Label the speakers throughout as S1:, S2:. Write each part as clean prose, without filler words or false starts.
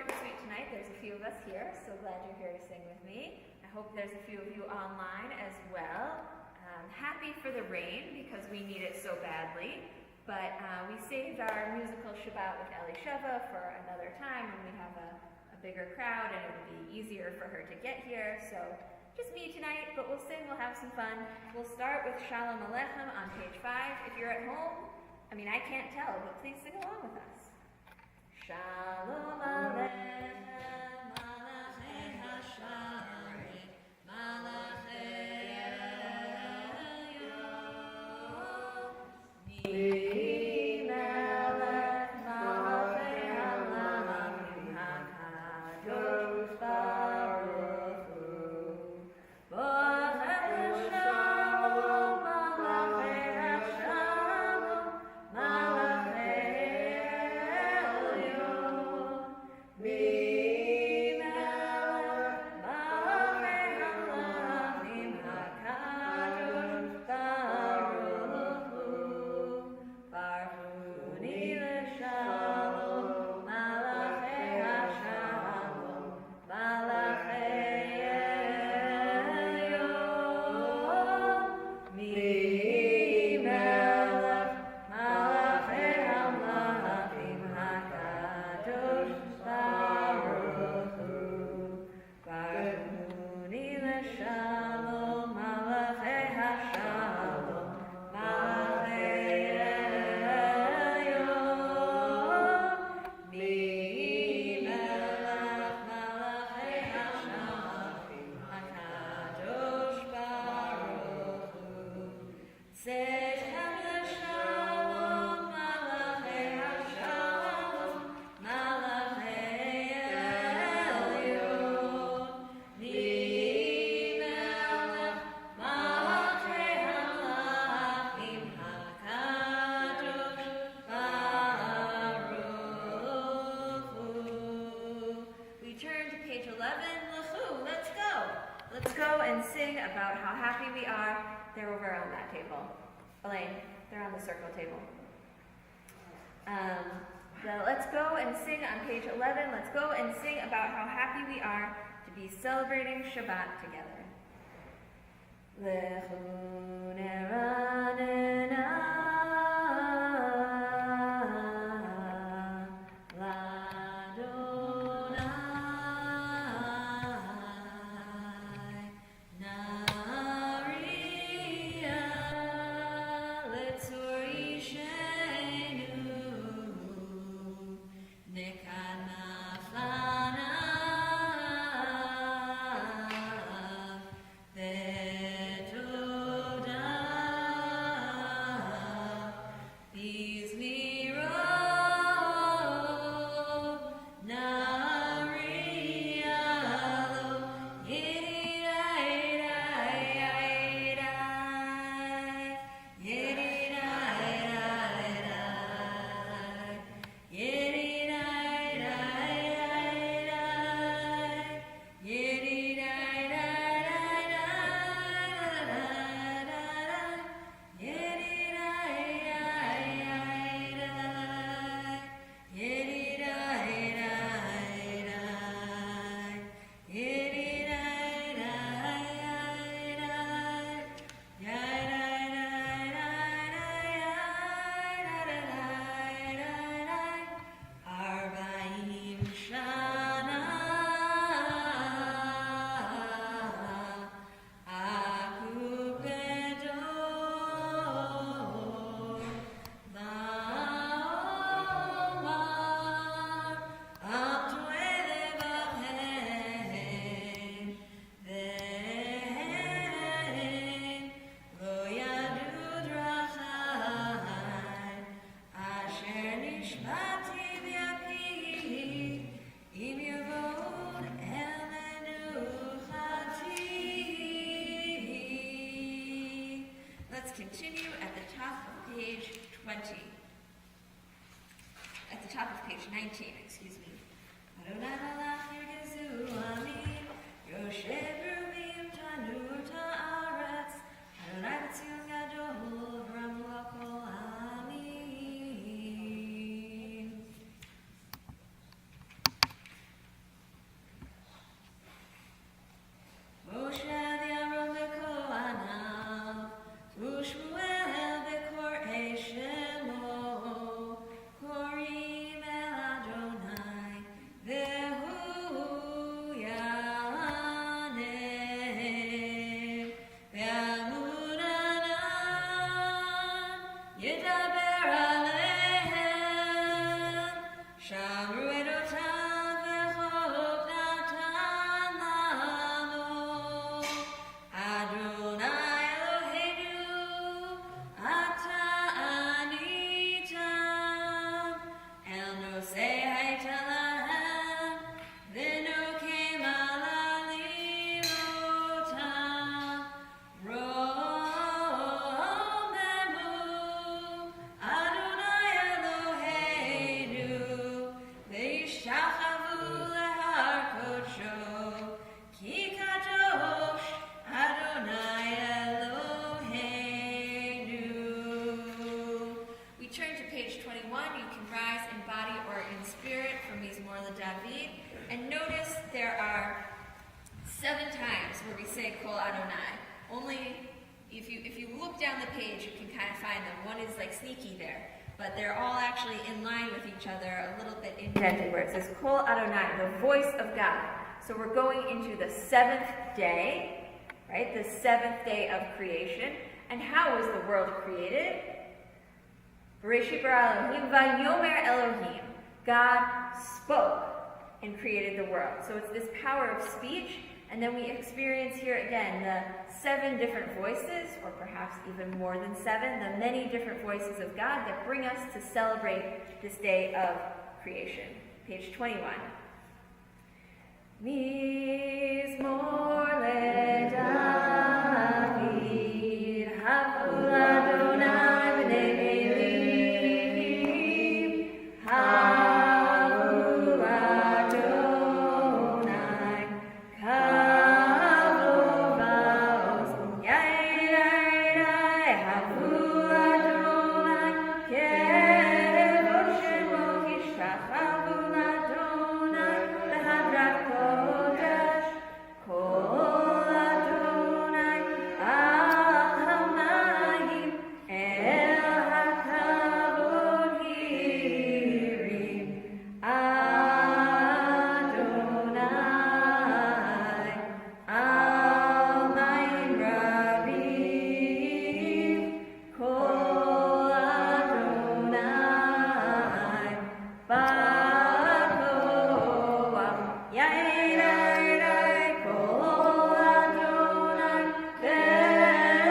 S1: short and sweet tonight. There's a few of us here, so glad you're here to sing with me. I hope there's a few of you online as well. Happy for the rain because we need it so badly, but we saved our musical Shabbat with Elisheva for another time when we have a bigger crowd and it would be easier for her to get here. So just me tonight, but we'll sing, we'll have some fun. We'll start with Shalom Aleichem on page 5. If you're at home, I can't tell, but please sing along with us. Shalom Aleichem, Malachei Hasharet, Malachei Elyon, Mi Melech Malachei Hamelachim HaKadosh Baruch Hu, Boachem Shalom, Malachei Hashalom, Malachei Elyon, Mi Melech Malachei Hamelachim HaKadosh Baruch Hu, Barchuni L'Shalom, Malachei Hashalom, Malachei Elyon, Mi Melech Malachei Hamelachim HaKadosh Baruch Hu, Barchuni L'Shalom, Malachei Hashalom, Malachei Elyon, Mi Melech Malachei Hashalom, HaKadosh Baruch Hu, Tzechem L'Shalom, Malachei Hashalom, Malachei Elyon, Mi Melech Malachei Hamelachim HaKadosh Baruch Hu. We turn to page 11. L'chu, let's go. Let's go and sing about how happy we are. They're over on that table. Elaine, they're on the circle table. Let's go and sing on page 11. Let's go and sing about how happy we are to be celebrating Shabbat together. Lechu neranena l'Adonai, Nariya letzur ishenu, nekana flanav, vetoda, bizmiro, Nariya lo, yedirai, Arba'im shana aku bedor la'omar atoe levahem ve'en lo yadu drachai asher nishmati b'yapi im yavod el menuchati. Let's continue at the top of page 20. At the top of page 19, excuse me. Adonai malach yirgezu amin, yoshev ruvim tanur ta'aretz, Adonai b'tzion gadol v'ramu hakol amin. say Kol Adonai. Only if you look down the page, you can kind of find them. One is like sneaky there, but they're all actually in line with each other, a little bit indented, where it says Kol Adonai, the voice of God. So we're going into the seventh day, right? The seventh day of creation. And how was the world created? Bereshit bara Elohim vayomer Elohim. God spoke and created the world. So it's this power of speech. And then we experience here again the 7 different voices, or perhaps even more than 7, the many different voices of God that bring us to celebrate this day of creation. Page 21. Mizmor leDavid, havu Adonai b'nei Elim, havu Adonai, kavu va'oz, ya'irai, havu Adonai, kevod shemo yishtachavu Adonai, behadrat kodesh, kol Adonai al hamayim, el hakavod hirim, Adonai al mayim rabim, kol Adonai ba'koach, ya'irai, kol Adonai behadrat,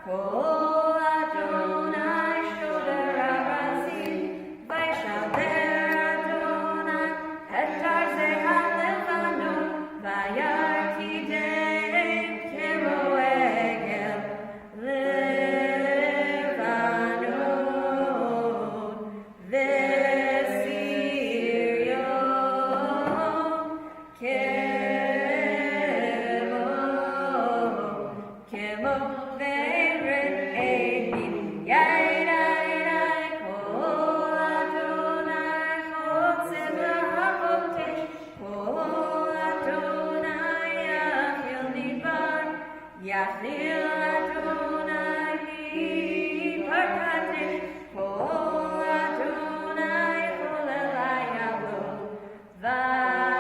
S1: kol Adonai shober ha'razim, vayishaber Adonai et tarzei ha'levanon, vayartideim keroegel levanon, v'sirion kemo ve'eret einim, ya'irai, kol Adonai chotzeh v'hakotesh, kol Adonai yachil midbar, yachil Adonai midbar kadesh, kol Adonai cholel hayalot, vayechesov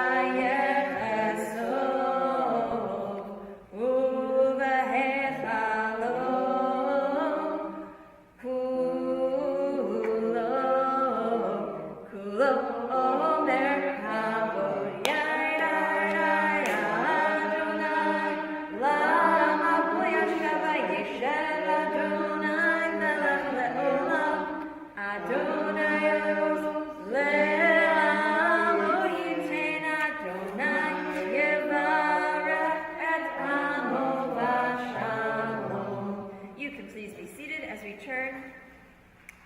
S1: uvehechalot, kulo omer havod, ya'irai, Adonai lama bo yashav vayeshev Adonai melech le'olam, Adonai oz le'amo yiten, Adonai yevarech et amo v'shalom. You can please be seated as we turn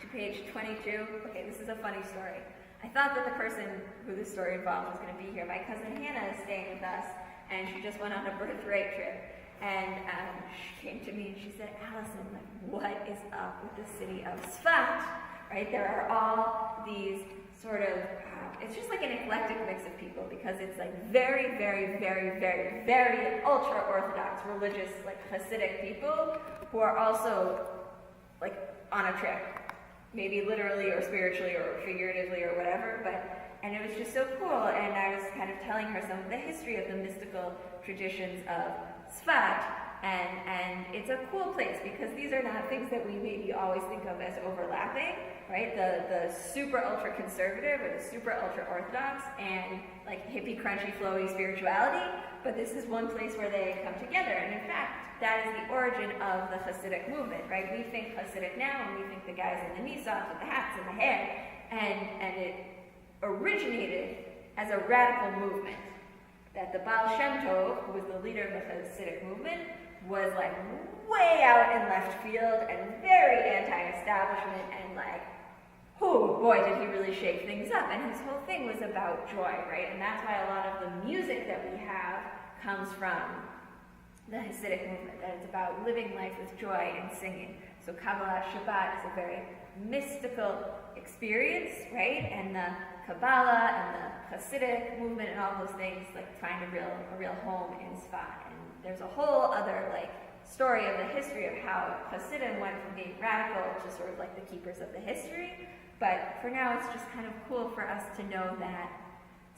S1: to page 22. Okay, this is a funny story. I thought that the person who this story involved was going to be here. My cousin Hannah is staying with us, and she just went on a birthright trip. And she came to me and she said, Allison, like, what is up with the city of Sfat? Right? There are all these sort of, it's just like an eclectic mix of people, because it's like very, very, very, very, very ultra-Orthodox, religious, like Hasidic people who are also like on a trip. Maybe literally or spiritually or figuratively or whatever, and it was just so cool. And I was kind of telling her some of the history of the mystical traditions of Sfat, and it's a cool place because these are not things that we maybe always think of as overlapping, right? The super ultra conservative or the super ultra orthodox and like hippie crunchy flowy spirituality, but this is one place where they come together. And in fact, that is the origin of the Hasidic movement, right? We think Hasidic now, and we think the guys in the nisans with the hats and the hair, and it originated as a radical movement. That the Baal Shem Tov, who was the leader of the Hasidic movement, was like way out in left field and very anti-establishment, and like, oh boy, did he really shake things up. And his whole thing was about joy, right? And that's why a lot of the music that we have comes from the Hasidic movement, that it's about living life with joy and singing. So Kabbalah Shabbat is a very mystical experience, right? And the Kabbalah and the Hasidic movement and all those things like find a real home in Sfat. And there's a whole other like story of the history of how Hasidim went from being radical to sort of like the keepers of the history. But for now, it's just kind of cool for us to know that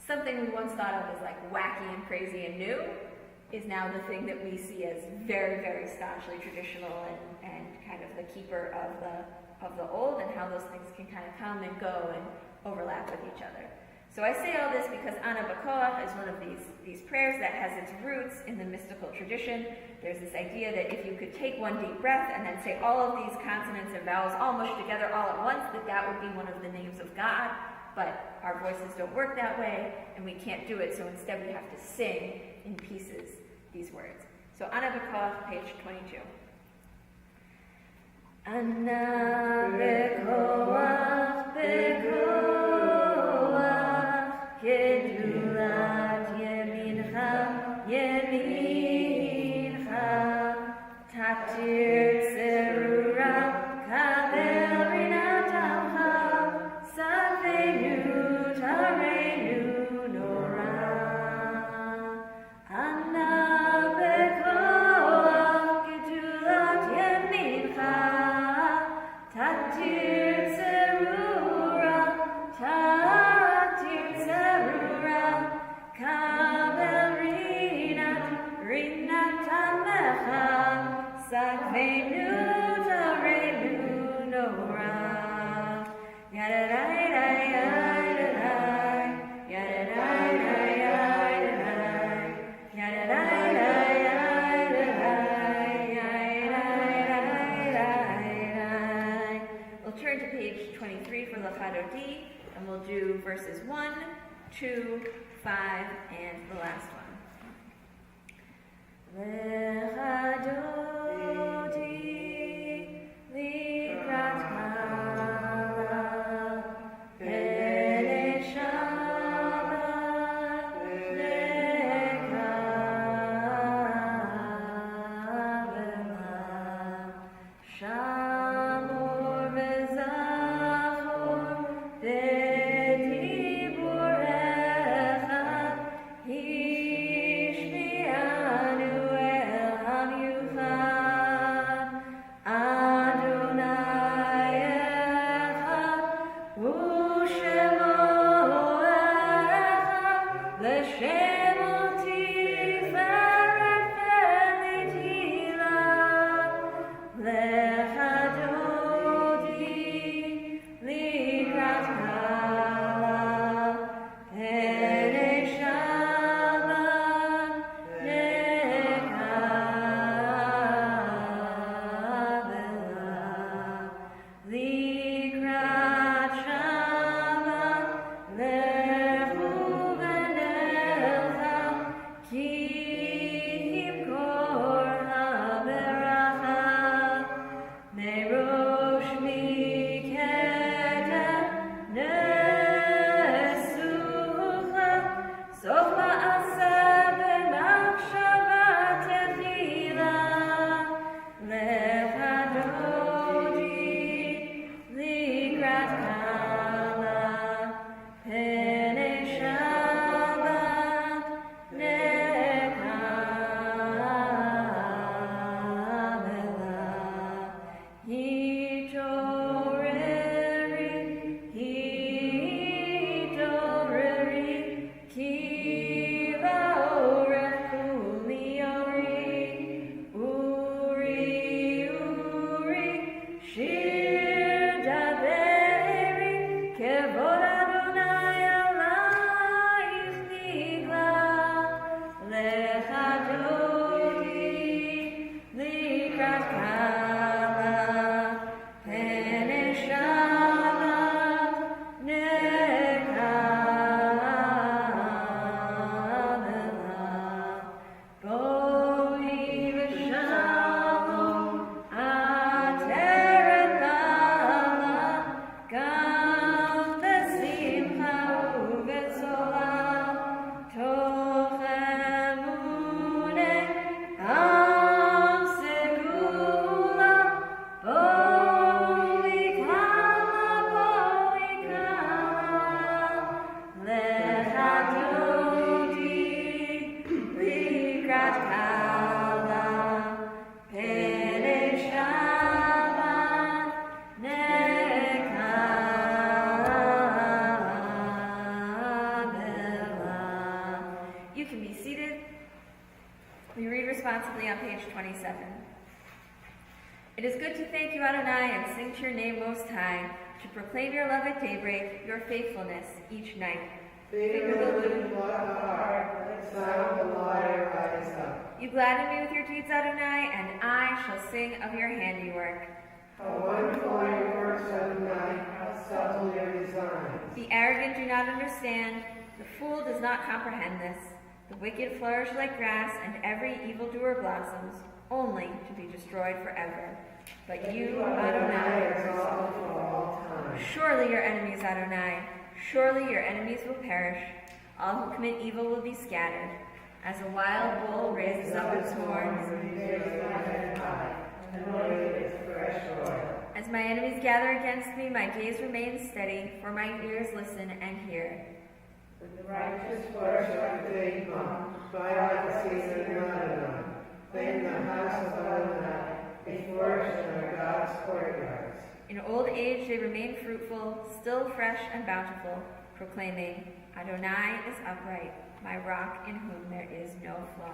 S1: something we once thought of as like wacky and crazy and new is now the thing that we see as very, very staunchly traditional and kind of the keeper of the old, and how those things can kind of come and go and overlap with each other. So I say all this because Ana B'Koach is one of these prayers that has its roots in the mystical tradition. There's this idea that if you could take one deep breath and then say all of these consonants and vowels all mushed together all at once, that would be one of the names of God. But our voices don't work that way, and we can't do it, so instead we have to sing in pieces these words. So Ana B'Koach, page 22. Ana B'Koach, B'Koach, Gedulat Yemincha, Yemincha, Tatir Tzerura, Kabel Rinat Alcha, Savenu, Tarenu, Nora. Ana B'Koach, Gedulat Yemincha, Tatir Tzerura, Tatir Tzerura, Kabel Rinat, Rinat Alecha, Savenu, Tarenu, Nora. Yadadai-dai-dai-dai, yadadai-dai-dai-dai, yadadai-dai-dai-dai. We'll turn to page 23 for Lachado D, and we'll do verses 1, 2, 5, and the last one. Lechado di likrat kala, b'nei Shabbat lekabela, shamor v'zachor b'diburecha, hishmi'anu el hamiuchad. 47. It is good to thank you, Adonai, and sing to your name most high, to proclaim your love at daybreak, your faithfulness each night.
S2: Favor the lute, blot the heart, let sound the lyre rise up.
S1: You gladden me with your deeds, Adonai, and I shall sing of your handiwork.
S2: How wonderful are your works, Adonai, how subtle your designs.
S1: The arrogant do not understand, the fool does not comprehend this. The wicked flourish like grass, and every evildoer blossoms, only to be destroyed forever. But you, Adonai,
S2: are exalted for all time.
S1: surely your enemies, Adonai, surely your enemies will perish. All who commit evil will be scattered. As a wild bull raises up its horns, as my enemies gather against me, my gaze remains steady, for my ears listen and hear.
S2: The righteous flourish like a date palm, fly like a season in Lebanon. Claim the house of Adonai, they flourish in our God's courtyards.
S1: In old age they remain fruitful, still fresh and bountiful, proclaiming, Adonai is upright, my rock in whom there is no flaw.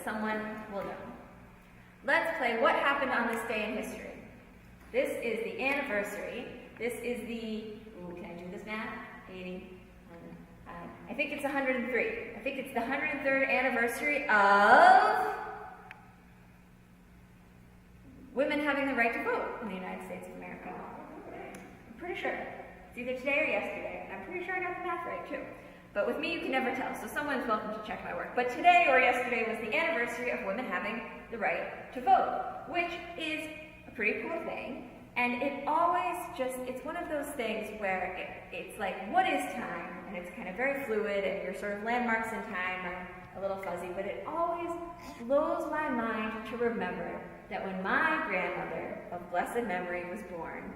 S1: Someone will know. Let's play what happened on this day in history. This is the anniversary. This is the, can I do this math? 80. I think it's 103. I think it's the 103rd anniversary of women having the right to vote in the United States of America. I'm pretty sure. It's either today or yesterday. I'm pretty sure I got the math right too. But with me, you can never tell, so someone's welcome to check my work. But today or yesterday was the anniversary of women having the right to vote, which is a pretty cool thing. And it always just, it's one of those things where it's like, what is time? And it's kind of very fluid, and your sort of landmarks in time are a little fuzzy, but it always blows my mind to remember that when my grandmother of blessed memory was born,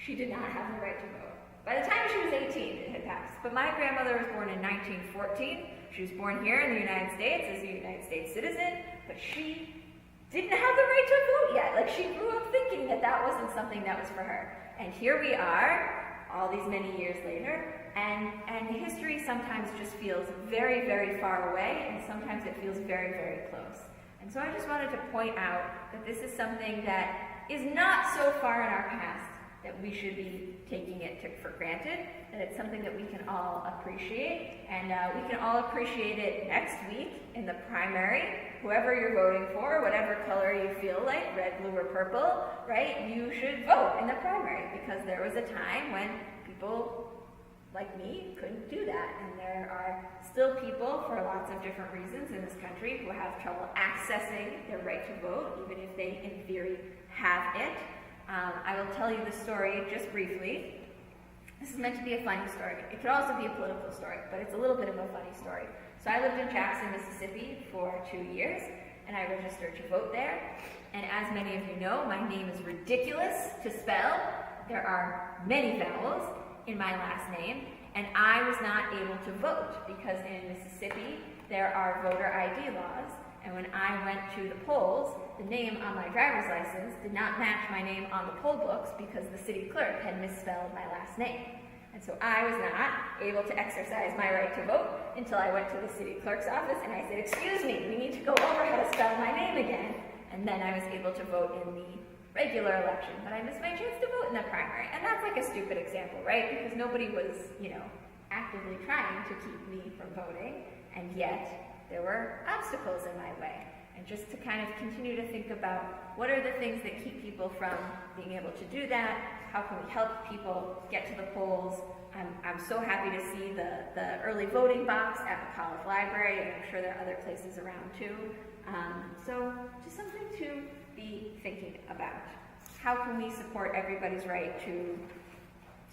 S1: she did not have the right to vote. By the time she was 18, it had passed. But my grandmother was born in 1914. She was born here in the United States as a United States citizen, but she didn't have the right to vote yet. Like, she grew up thinking that that wasn't something that was for her. And here we are, all these many years later, and history sometimes just feels very, very far away, and sometimes it feels very, very close. And so I just wanted to point out that this is something that is not so far in our past that we should be taking it for granted, that it's something that we can all appreciate, and we can all appreciate it next week in the primary. Whoever you're voting for, whatever color you feel like, red, blue, or purple, right, you should vote in the primary, because there was a time when people like me couldn't do that, and there are still people, for lots of different reasons in this country, who have trouble accessing their right to vote, even if they, in theory, have it. I will tell you the story just briefly. This is meant to be a funny story. It could also be a political story, but it's a little bit of a funny story. So I lived in Jackson, Mississippi for 2 years, and I registered to vote there. And as many of you know, my name is ridiculous to spell. There are many vowels in my last name, and I was not able to vote because in Mississippi there are voter ID laws. And when I went to the polls, the name on my driver's license did not match my name on the poll books because the city clerk had misspelled my last name. And so I was not able to exercise my right to vote until I went to the city clerk's office and I said, excuse me, we need to go over how to spell my name again. And then I was able to vote in the regular election, but I missed my chance to vote in the primary. And that's like a stupid example, right? Because nobody was, actively trying to keep me from voting, and yet there were obstacles in my way. And just to kind of continue to think about what are the things that keep people from being able to do that, how can we help people get to the polls. I'm so happy to see the early voting box at McAuliffe Library, and I'm sure there are other places around too. So just something to be thinking about. How can we support everybody's right to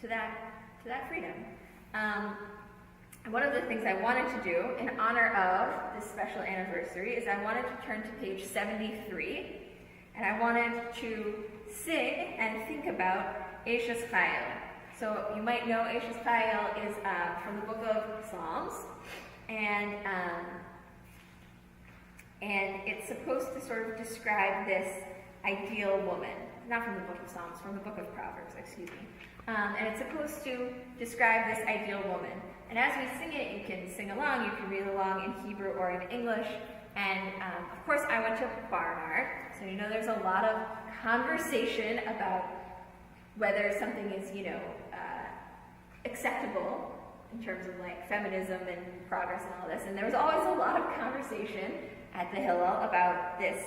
S1: that freedom? One of the things I wanted to do in honor of this special anniversary is I wanted to turn to page 73, and I wanted to sing and think about Eishes Chayil. So you might know Eishes Chayil is from the book of Psalms, and it's supposed to sort of describe this ideal woman. Not from the book of Psalms, from the book of Proverbs, excuse me. And it's supposed to describe this ideal woman. And as we sing it, you can sing along, you can read along in Hebrew or in English. And of course, I went to Barnard, so there's a lot of conversation about whether something is, acceptable in terms of like feminism and progress and all this. And there was always a lot of conversation at the Hillel about this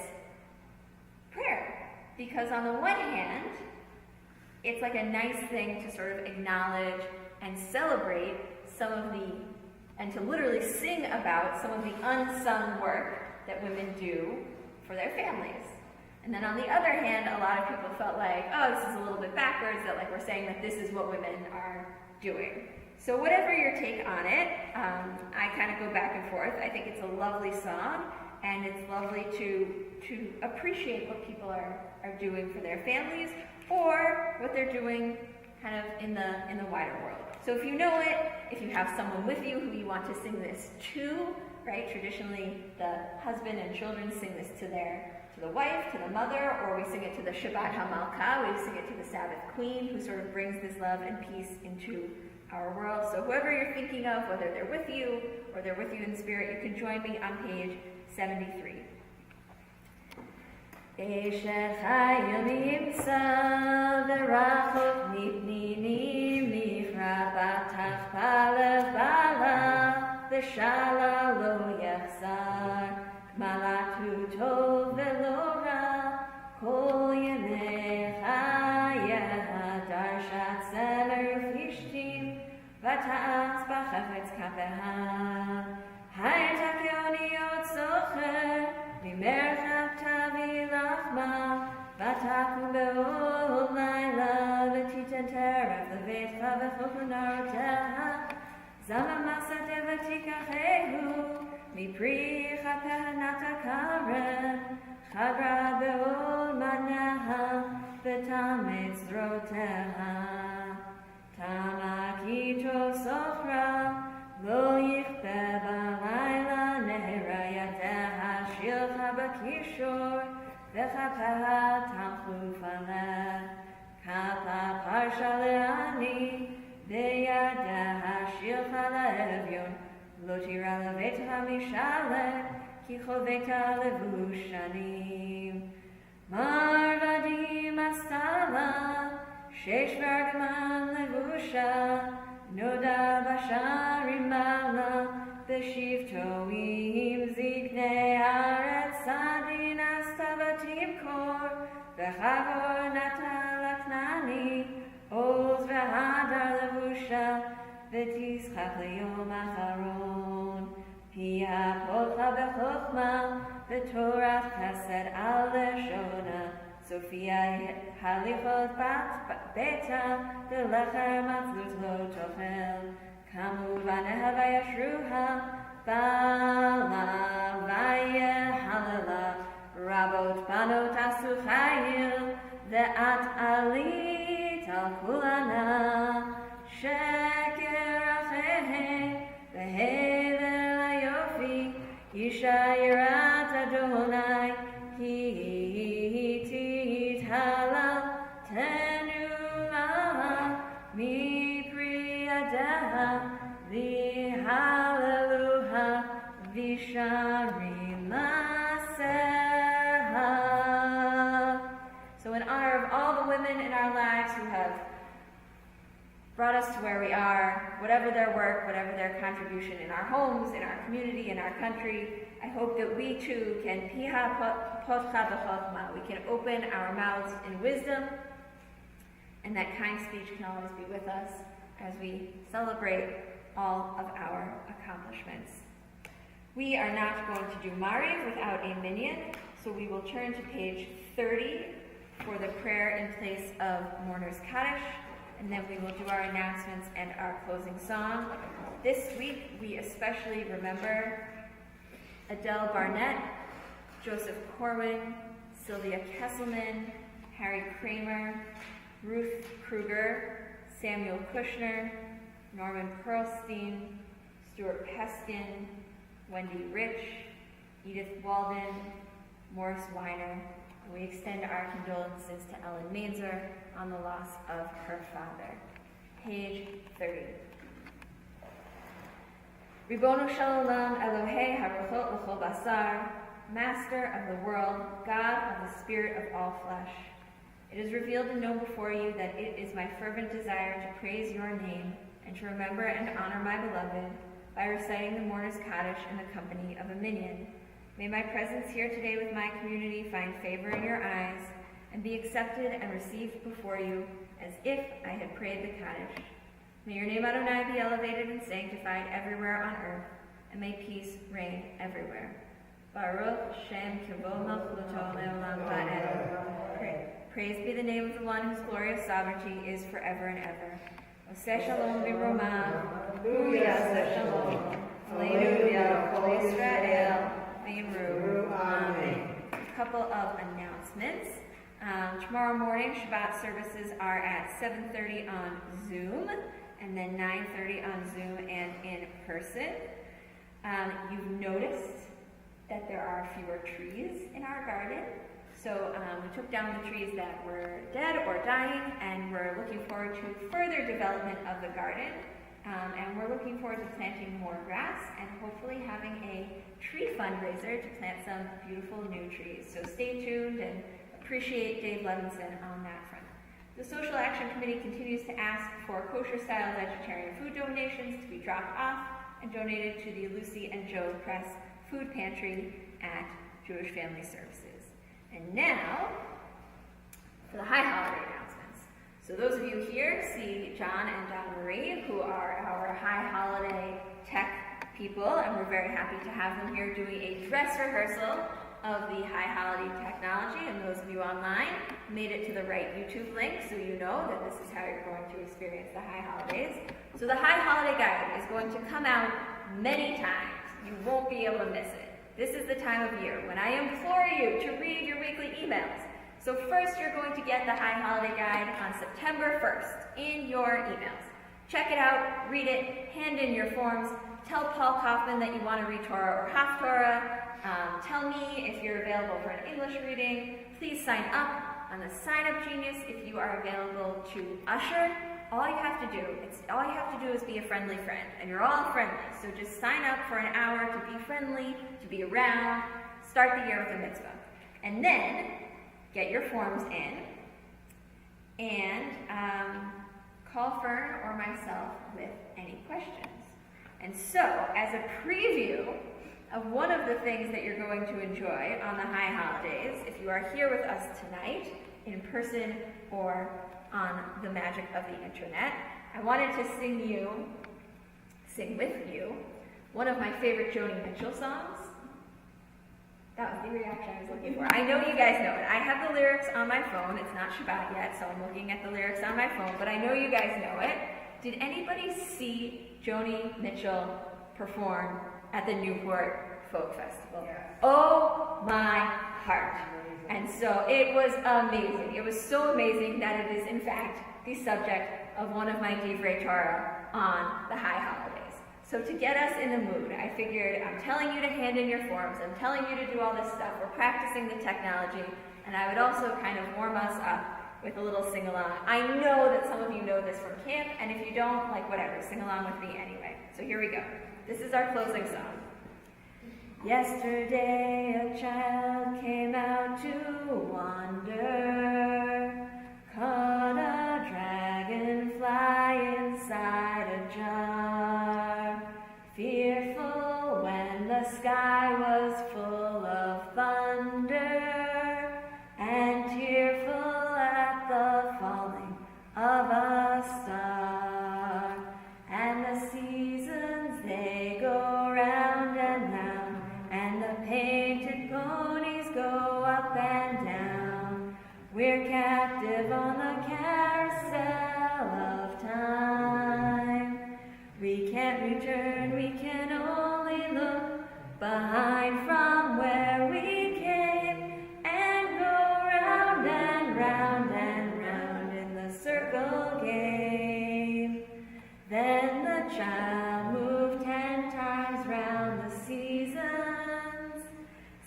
S1: prayer. Because on the one hand, it's like a nice thing to sort of acknowledge and celebrate and to literally sing about some of the unsung work that women do for their families. And then on the other hand, a lot of people felt like, oh, this is a little bit backwards, that like we're saying that this is what women are doing. So whatever your take on it, I kind of go back and forth. I think it's a lovely song, and it's lovely to appreciate what people are doing for their families, or what they're doing kind of in the wider world. So if you know it, if you have someone with you who you want to sing this to, right? Traditionally, the husband and children sing this to the wife, to the mother, or we sing it to the Shabbat HaMalkah, we sing it to the Sabbath Queen, who sort of brings this love and peace into our world. So whoever you're thinking of, whether they're with you or they're with you in spirit, you can join me on page 73. Eishes Chayil nimtza v'rachok nitninim nichrat batach palev bala v'shala lo yachzar k'malatu tov v'lo ra kol yemei chayah darshat zemer ufishtim v'ta'atz b'chafetz kapeha hayat ha'keoniot socher v'merchav tavi lachma v'takum be'ol layla v'titan teref leveitcha v'chok l'naroteha zama masate v'tikachehu mipri chapeha natakaret chadra be'ol manaha v'tametz zroteha tamakito sochra lo yichbe b'layla nehera yadeha shilcha b'kishor v'chapeha tamchu faleh kapa parsha le'ani ve'yadeha shilcha le'evyon lo tira leveitha mishaleh ki choveta levushanim marvadim astala shesh v'argaman levusha Noda basharim mala b'shivtoim zignei aretz sadin astavatim kor v'chagor natalaknani oz v'hadar levusha v'tischach liyom acharon pia polcha b'chochma v'torach chesed al leshona Sophia halichot bat beta delecher matzlut lo tochel kamu vaneha vayashruha bala vayehalela rabot banot asu chayil ve'at alit al kulana sheker achehe ve'hevel ayofi isha yirat Adonai Halal tenula mi priya Yisharim Laseha. So in honor of all the women in our lives who have brought us to where we are, whatever their work, whatever their contribution in our homes, in our community, in our country, I hope that we too can piha potcha b'chokhmah. We can open our mouths in wisdom, and that kind speech can always be with us as we celebrate all of our accomplishments. We are not going to do Mariv without a minyan, so we will turn to page 30 for the prayer in place of Mourner's Kaddish, and then we will do our announcements and our closing song. This week, we especially remember Adele Barnett, Joseph Corwin, Sylvia Kesselman, Harry Kramer, Ruth Kruger, Samuel Kushner, Norman Pearlstein, Stuart Peskin, Wendy Rich, Edith Walden, Morris Weiner, and we extend our condolences to Ellen Mainzer on the loss of her father. Page 30. Ribono shel olam Elohei harochot l'chol basar, Master of the world, God of the spirit of all flesh. It is revealed and known before you that it is my fervent desire to praise your name and to remember and honor my beloved by reciting the Mourner's Kaddish in the company of a minyan. May my presence here today with my community find favor in your eyes and be accepted and received before you as if I had prayed the Kaddish. May your name Adonai be elevated and sanctified everywhere on earth, and may peace reign everywhere. Baruch Shem Kivod Malchuto Le'olam Va'ed. Praise be the name of the one whose glorious sovereignty is forever and ever. Oseh Shalom B'Romav, Hu Yaseh Shalom, Aleinu V'Al Kol Yisrael, V'Yimru. Amen. A couple of announcements. Tomorrow morning, Shabbat services are at 7:30 on Zoom, and then 9:30 on Zoom and in person. You've noticed that there are fewer trees in our garden. So we took down the trees that were dead or dying, and we're looking forward to further development of the garden. And we're looking forward to planting more grass and hopefully having a tree fundraiser to plant some beautiful new trees. So stay tuned and appreciate Dave Levinson on that front. The Social Action Committee continues to ask for kosher-style vegetarian food donations to be dropped off and donated to the Lucy and Joe Press Food Pantry at Jewish Family Services. And now, for the high holiday announcements. So those of you here see John and Don Marie, who are our high holiday tech people, and we're very happy to have them here doing a dress rehearsal of the high holiday technology. And those of you online made it to the right YouTube link, so you know that this is how you're going to experience the high holidays. So the high holiday guide is going to come out many times. You won't be able to miss it. This is the time of year when I implore you to read your weekly emails. So first, you're going to get the High Holiday Guide on September 1st in your emails. Check it out, read it, hand in your forms, tell Paul Kaufman that you want to read Torah or Haftorah. Tell me if you're available for an English reading. Please sign up on the Sign Up Genius if you are available to usher. All you have to do is be a friendly friend, and you're all friendly. So just sign up for an hour to be friendly, to be around, start the year with a mitzvah. And then get your forms in and call Fern or myself with any questions. And so, as a preview of one of the things that you're going to enjoy on the high holidays, if you are here with us tonight, in person or on the magic of the internet, I wanted to sing with you, one of my favorite Joni Mitchell songs. That was the reaction I was looking for. I know you guys know it. I have the lyrics on my phone. It's not Shabbat yet, so I'm looking at the lyrics on my phone, but I know you guys know it. Did anybody see Joni Mitchell perform at the Newport Folk Festival? Yes. Oh my heart. And so it was amazing. It was so amazing that it is, in fact, the subject of one of my Divrei Torah on the high holidays. So to get us in the mood, I figured I'm telling you to hand in your forms, I'm telling you to do all this stuff, we're practicing the technology, and I would also kind of warm us up with a little sing-along. I know that some of you know this from camp, and if you don't, like whatever, sing along with me anyway. So here we go. This is our closing song. Yesterday a child came out to wander, caught a dragonfly inside a jar. Fearful when the sky was full of thunder, and tearful at the falling of a star. And the seasons, they go round and round, and the painted ponies go up and down. We're captive on the carousel of time. We can't return, we can only look behind from where we came, and go round and round and round in the circle game. Then the child moved 10 times round the seasons,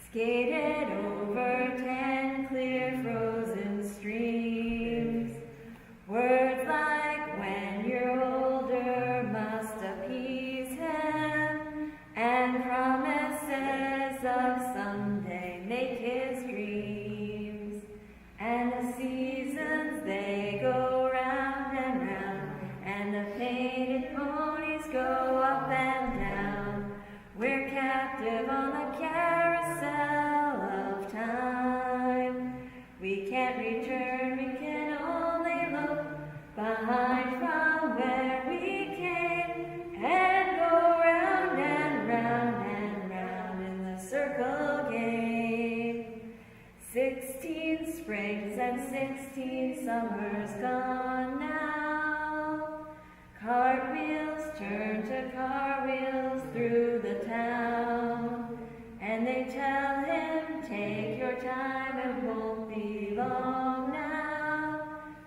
S1: skated over 10 clear frozen streams. Words like when you're older must appease him, and promises of someday make his dreams. And the seasons, they go round and round, and the painted ponies go up and down. We're captive on the carousel of time. We can't return, we can only look behind from where we came, and go round and round and round in the circle game. 16 springs and 16 summers gone now. Cartwheels turn to car wheels through the town, and they tell him, take your time, it won't be long now,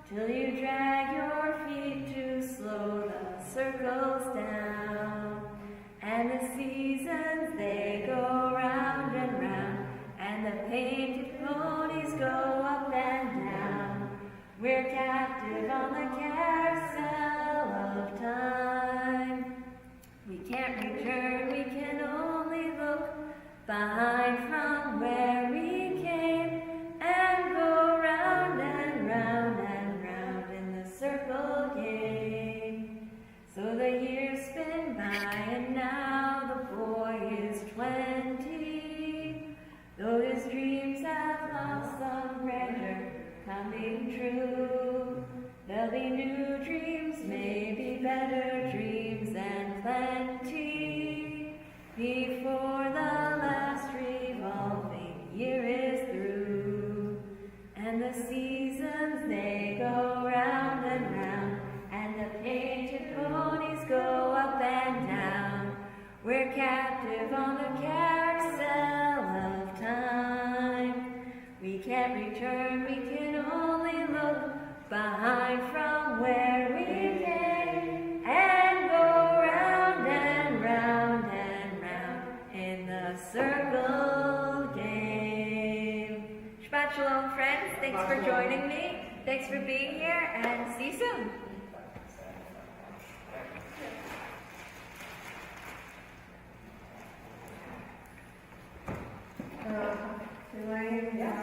S1: till you drag your feet too slow, the circles down. And the seasons, they go round and round, and the painted ponies go up and down. We're captive on the carousel of time. We can't return, we can only look behind from where we came, and go round and round and round in the circle game. So the years spin by, and now the boy is 20, though his dreams have lost some grandeur coming true. There'll be new dreams, maybe better dreams and plenty, before the last revolving year is through. And the seasons, they go round and round, and the painted ponies go up and down. We're captive on the carousel of time. We can't return, we can only look behind from where we came, and go round and round and round in the circle game. Shabbat Shalom, friends. Thanks for joining me. Thanks for being here, and see you soon.
S2: Elaine?